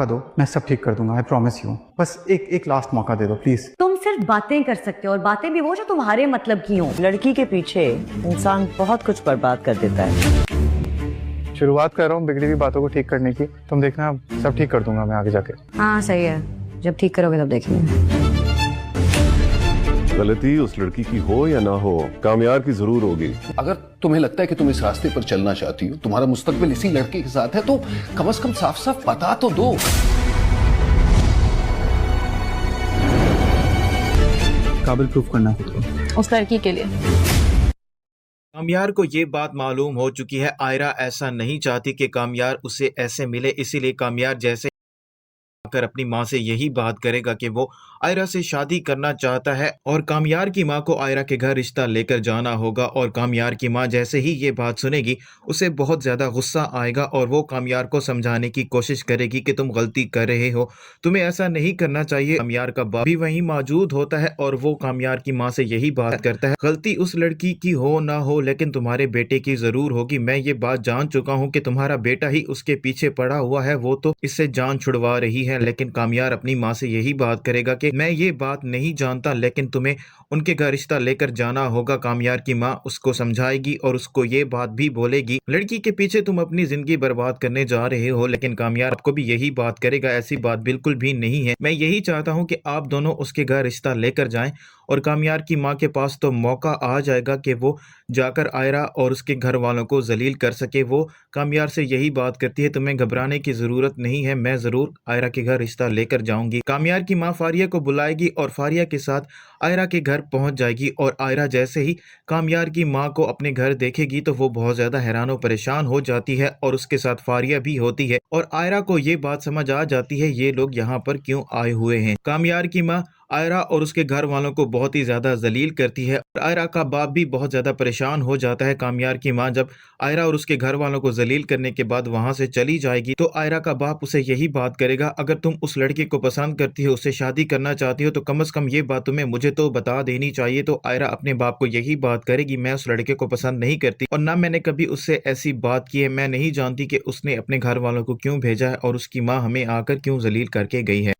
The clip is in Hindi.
दो, मैं सब ठीक कर दूंगा, आई प्रॉमिस यू। बस एक लास्ट मौका दे दो प्लीज। तुम सिर्फ बातें कर सकते हो और बातें भी वो जो तुम्हारे मतलब की हो। लड़की के पीछे इंसान बहुत कुछ बर्बाद कर देता है। शुरुआत कर रहा हूँ बिगड़ी हुई बातों को ठीक करने की, तुम देखना सब ठीक कर दूंगा मैं आगे जाके। हाँ सही है, जब ठीक करोगे तब देखेंगे। गलती उस लड़की की हो या ना हो, कामयाब की जरूर होगी। अगर तुम्हें लगता है कि तुम इस रास्ते पर चलना चाहती हो, तुम्हारा मुस्तकबिल इसी लड़के के साथ है, तो कम से कम साफ साफ बता तो दो। काबिल प्रूफ करना खुद को उस लड़की के लिए। कामयार को ये बात मालूम हो चुकी है, आयरा ऐसा नहीं चाहती कि कामयार उसे ऐसे मिले, इसीलिए कामयार जैसे आकर अपनी माँ से यही बात करेगा कि वो आयरा से शादी करना चाहता है और कामयार की माँ को आयरा के घर रिश्ता लेकर जाना होगा। और कामयार की माँ जैसे ही ये बात सुनेगी उसे बहुत ज़्यादा गुस्सा आएगा और वो कामयार को समझाने की कोशिश करेगी कि तुम गलती कर रहे हो, तुम्हें ऐसा नहीं करना चाहिए। कामयार का बाप भी वहीं मौजूद होता है और वो कामयार की माँ से यही बात करता है, गलती उस लड़की की हो ना हो लेकिन तुम्हारे बेटे की ज़रूर होगी। मैं ये बात जान चुका हूँ कि तुम्हारा बेटा ही उसके पीछे पड़ा हुआ है, वो तो इससे जान छुड़वा रही है। लेकिन कामयार अपनी माँ से यही बात करेगा कि मैं ये बात नहीं जानता, लेकिन तुम्हें उनके घर रिश्ता लेकर जाना होगा। कामयार की माँ उसको समझाएगी और उसको ये बात भी बोलेगी, लड़की के पीछे तुम अपनी जिंदगी बर्बाद करने जा रहे हो। लेकिन कामयार आपको भी यही बात करेगा, ऐसी बात बिल्कुल भी नहीं है, मैं यही चाहता हूँ कि आप दोनों उसके घर रिश्ता लेकर जाएं। और कामयार की माँ के पास तो मौका आ जाएगा कि वो जाकर आयरा और उसके घर वालों को जलील कर सके। वो कामयार से यही बात करती है, तुम्हें घबराने की ज़रूरत नहीं है, मैं ज़रूर आयरा के घर रिश्ता लेकर जाऊंगी। कामयार की माँ फारिया को बुलाएगी और फारिया के साथ आयरा के घर पहुंच जाएगी। और आयरा जैसे ही कामयार की माँ को अपने घर देखेगी तो वो बहुत ज़्यादा हैरान और परेशान हो जाती है और उसके साथ फारिया भी होती है। और आयरा को ये बात समझ आ जाती है ये लोग यहाँ पर क्यों आए हुए हैं। कामयार की माँ आयरा और उसके घर वालों को बहुत ही ज़्यादा जलील करती है और आयरा का बाप भी बहुत ज़्यादा परेशान हो जाता है। कामयार की माँ जब आयरा और उसके घर वालों को जलील करने के बाद वहाँ से चली जाएगी तो आयरा का बाप उसे यही बात करेगा, अगर तुम उस लड़के को पसंद करती हो, उससे शादी करना चाहती हो, तो कम से कम ये बात तुम्हें मुझे तो बता देनी चाहिए। तो आयरा अपने बाप को यही बात करेगी, मैं उस लड़के को पसंद नहीं करती और ना मैंने कभी उससे ऐसी बात की है, मैं नहीं जानती कि उसने अपने घर वालों को क्यों भेजा है और उसकी माँ हमें आकर क्यों जलील करके गई है।